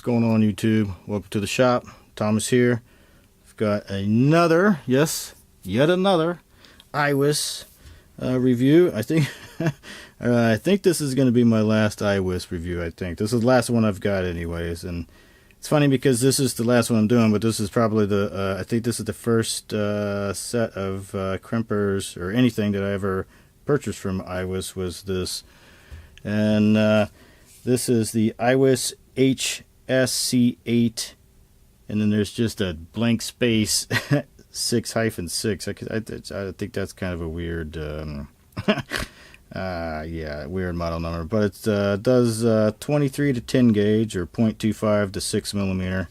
going on, YouTube? Welcome to the shop. Thomas here. I've got another, yes, yet another IWiss review. I think I think this is going to be my last IWiss review. I think this is the last one I've got anyways, and it's funny because this is the last one I'm doing, but this is probably the I think this is the first set of crimpers or anything that I ever purchased from IWiss was this. And this is the IWiss HSC8, and then there's just a blank space 6-6. I think that's kind of a weird yeah, weird model number, but it does 23 to 10 gauge or 0.25 to 6 millimeter,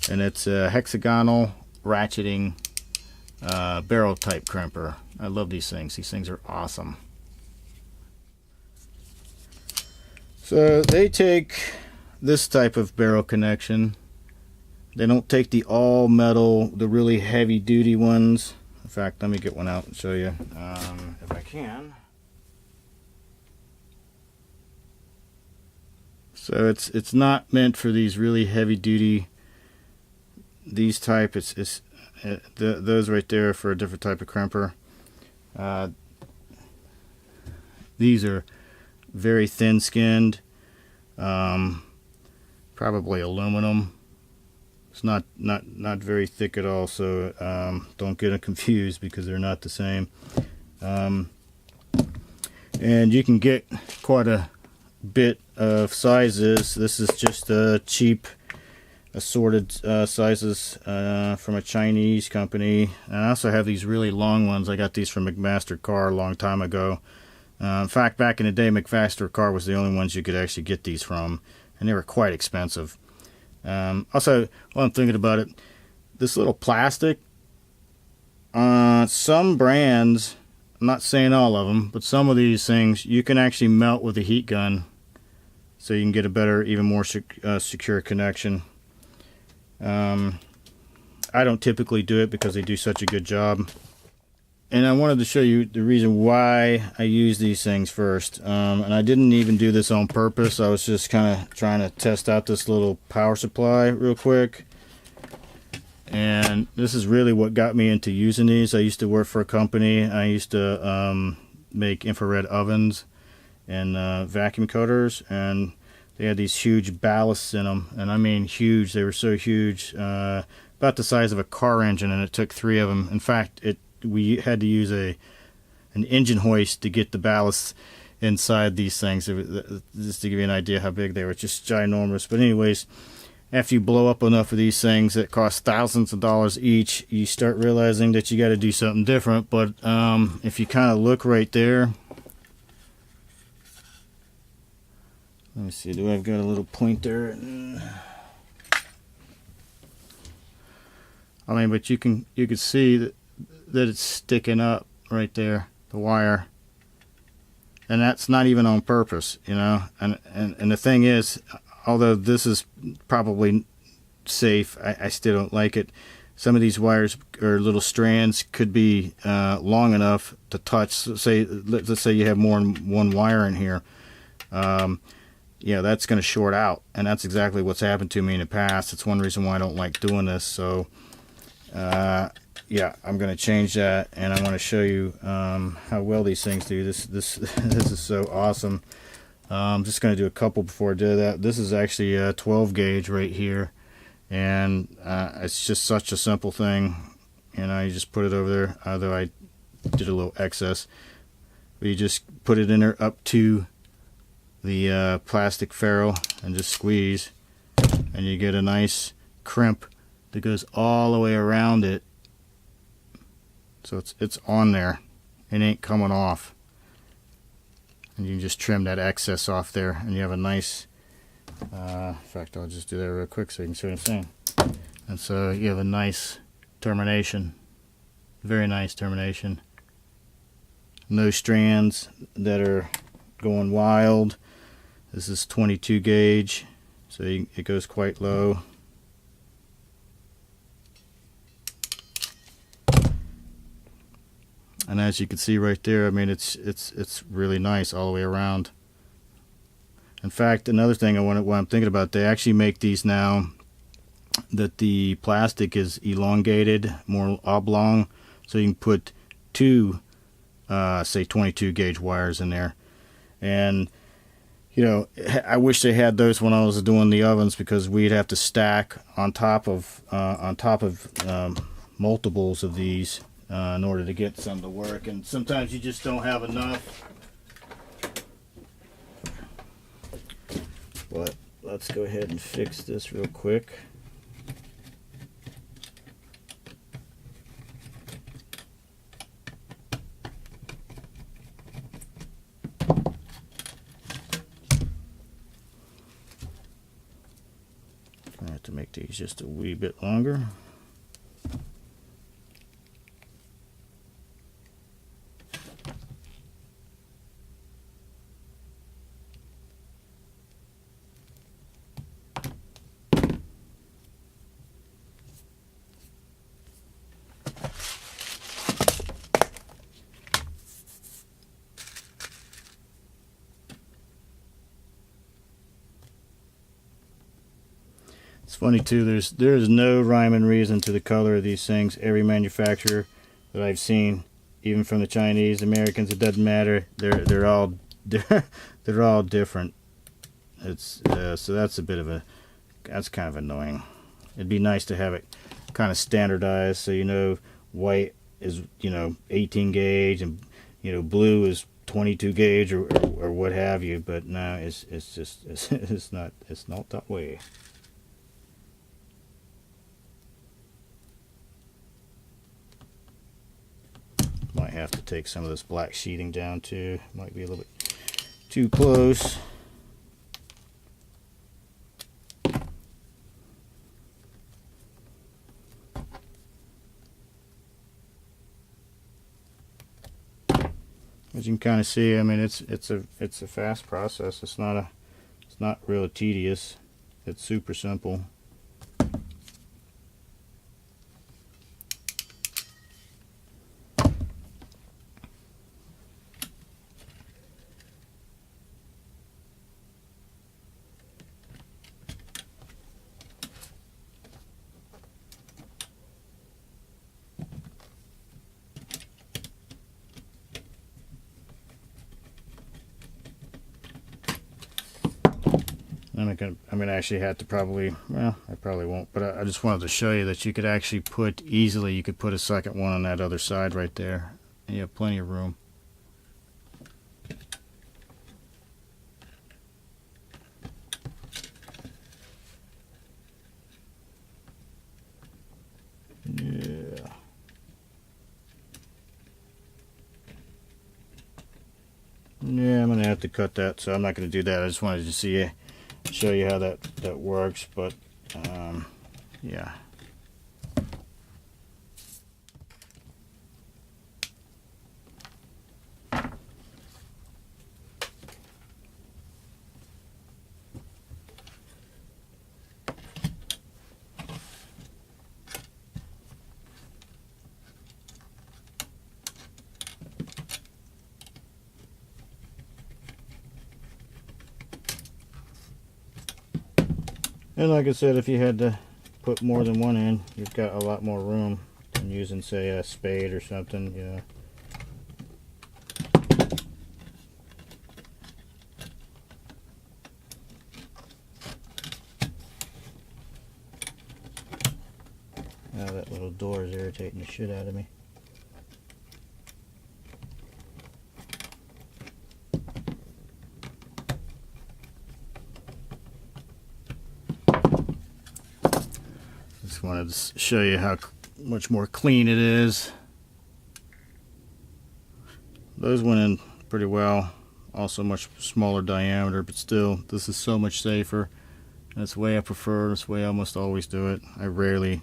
and it's a hexagonal ratcheting barrel type crimper. I love these things. These things are awesome. So they take this type of barrel connection. They don't take the all metal, the really heavy duty ones. In fact, let me get one out and show you if I can. So it's not meant for these really heavy duty, these type. Those right there are for a different type of crimper. These are very thin skinned, probably aluminum. It's not very thick at all, so don't get it confused because they're not the same. And you can get quite a bit of sizes. This is just cheap assorted sizes from a Chinese company. And I also have these really long ones. I got these from McMaster Car a long time ago. In fact, back in the day, McMaster Car was the only ones you could actually get these from, and they were quite expensive. Also, while I'm thinking about it, this little plastic, some brands, I'm not saying all of them, but some of these things you can actually melt with a heat gun, so you can get a better, even more secure connection. I don't typically do it because they do such a good job. And I wanted to show you the reason why I use these things first. And I didn't even do this on purpose. I was just kind of trying to test out this little power supply real quick. And this is really what got me into using these. I used to work for a company. I used to make infrared ovens and vacuum coaters. And they had these huge ballasts in them. And I mean huge. They were so huge. About the size of a car engine. And it took 3 of them. In fact, we had to use an engine hoist to get the ballast inside these things. Just to give you an idea how big they were, just ginormous. But anyways, after you blow up enough of these things that cost thousands of dollars each, you start realizing that you got to do something different. But if you kind of look right there, let me see, do I've got a little pointer? I mean, but you can see that it's sticking up right there, the wire, and that's not even on purpose, you know. And the thing is, although this is probably safe, I still don't like it. Some of these wires or little strands could be long enough to touch. Let's say you have more than one wire in here. Yeah, that's going to short out, and that's exactly what's happened to me in the past. It's one reason why I don't like doing this. So yeah, I'm going to change that, and I want to show you how well these things do. This is so awesome. I'm just going to do a couple before I do that. This is actually a 12 gauge right here, and it's just such a simple thing. You know, you just put it over there, although I did a little excess. But you just put it in there up to the plastic ferrule and just squeeze, and you get a nice crimp that goes all the way around it. So it's on there. It ain't coming off. And you can just trim that excess off there, and you have a nice, in fact, I'll just do that real quick so you can see what I'm saying. And so you have a nice termination. Very nice termination. No strands that are going wild. This is 22 gauge, so it goes quite low. And as you can see right there, I mean, it's really nice all the way around. In fact, another thing what I'm thinking about, they actually make these now that the plastic is elongated, more oblong, so you can put two, say 22 gauge wires in there. And you know, I wish they had those when I was doing the ovens, because we'd have to stack on top of multiples of these in order to get some to work, and sometimes you just don't have enough. But let's go ahead and fix this real quick. I have to make these just a wee bit longer. It's funny too, there's no rhyme and reason to the color of these things. Every manufacturer that I've seen, even from the Chinese, Americans, it doesn't matter. They're all different. It's so that's kind of annoying. It'd be nice to have it kind of standardized, so you know white is 18 gauge and blue is 22 gauge or what have you. But no, it's not that way. Might have to take some of this black sheeting down too. Might be a little bit too close. As you can kind of see, I mean, it's a fast process. It's not really tedious. It's super simple. I'm gonna actually have to probably, well, I probably won't, but I just wanted to show you that you could actually put a second one on that other side right there. And you have plenty of room. Yeah. Yeah, I'm gonna have to cut that, so I'm not gonna do that. I just wanted to show you how that works, but yeah. And like I said, if you had to put more than one in, you've got a lot more room than using, say, a spade or something, Now that little door is irritating the shit out of me. Just wanted to show you how much more clean it is. Those went in pretty well. Also much smaller diameter, but still, this is so much safer. That's the way I prefer. That's the way I almost always do it. I rarely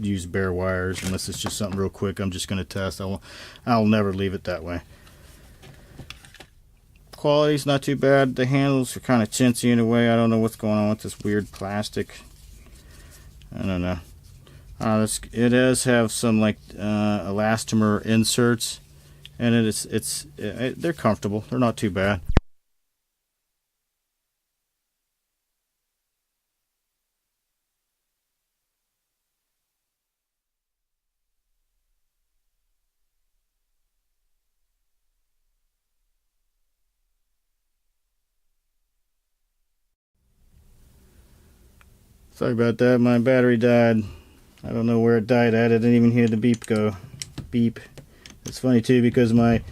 use bare wires unless it's just something real quick I'm just going to test. I'll never leave it that way. Quality's not too bad. The handles are kind of chintzy in a way. I don't know what's going on with this weird plastic. I don't know. It does have some like elastomer inserts, and they're comfortable. They're not too bad. Sorry about that, my battery died. I don't know where it died at. I didn't even hear the beep go. Beep. It's funny too because my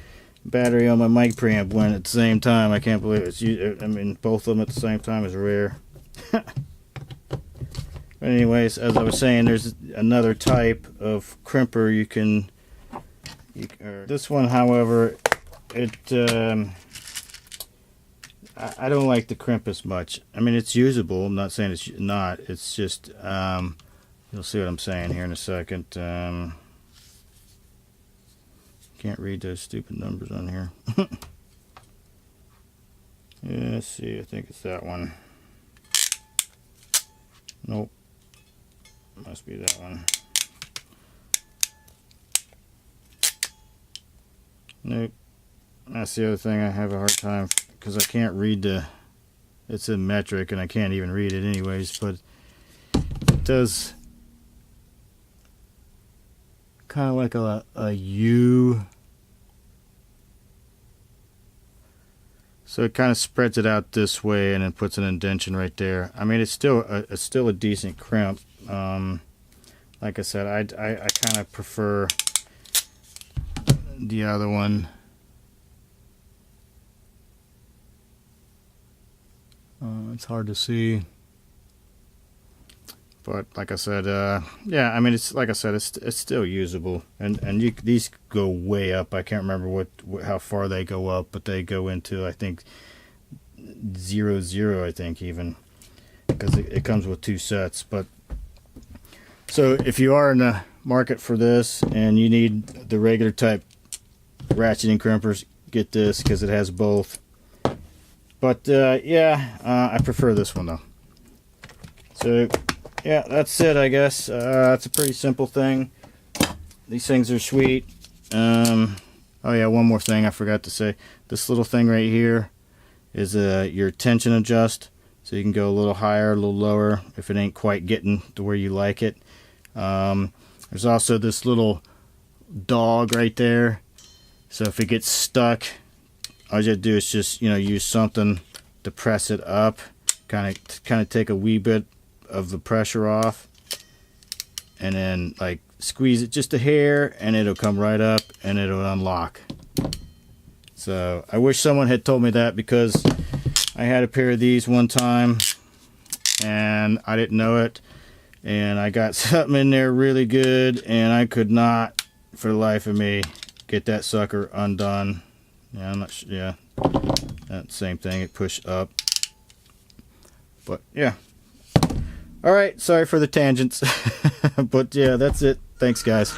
battery on my mic preamp went at the same time. I can't believe it. I mean, both of them at the same time is rare. But anyways, as I was saying, there's another type of crimper you can. This one, however, I don't like the crimp as much. I mean, it's usable. I'm not saying it's not. It's just you'll see what I'm saying here in a second. Can't read those stupid numbers on here. Yeah, let's see. I think it's that one. Nope. Must be that one. Nope. That's the other thing I have a hard time because I can't read it's in metric and I can't even read it anyways, but it does kind of like a U. So it kind of spreads it out this way and then puts an indentation right there. I mean, it's still a decent crimp. Like I said, I kind of prefer the other one. It's hard to see, but like I said, yeah, I mean, it's like I said, it's still usable, and these go way up. I can't remember how far they go up, but they go into, I think, 0.0, I think, even, because it comes with 2 sets. But so if you are in the market for this and you need the regular type ratcheting crimpers, get this because it has both. But yeah, I prefer this one though. So yeah, that's it, I guess. It's a pretty simple thing. These things are sweet. Oh yeah, one more thing I forgot to say. This little thing right here is your tension adjust. So you can go a little higher, a little lower if it ain't quite getting to where you like it. There's also this little dog right there. So if it gets stuck, all you have to do is just, use something to press it up, kind of take a wee bit of the pressure off, and then like squeeze it just a hair, and it'll come right up and it'll unlock. So I wish someone had told me that, because I had a pair of these one time and I didn't know it, and I got something in there really good, and I could not for the life of me get that sucker undone. Yeah, I'm not sure. Yeah, that same thing. It pushed up. But yeah. All right. Sorry for the tangents. But yeah, that's it. Thanks, guys.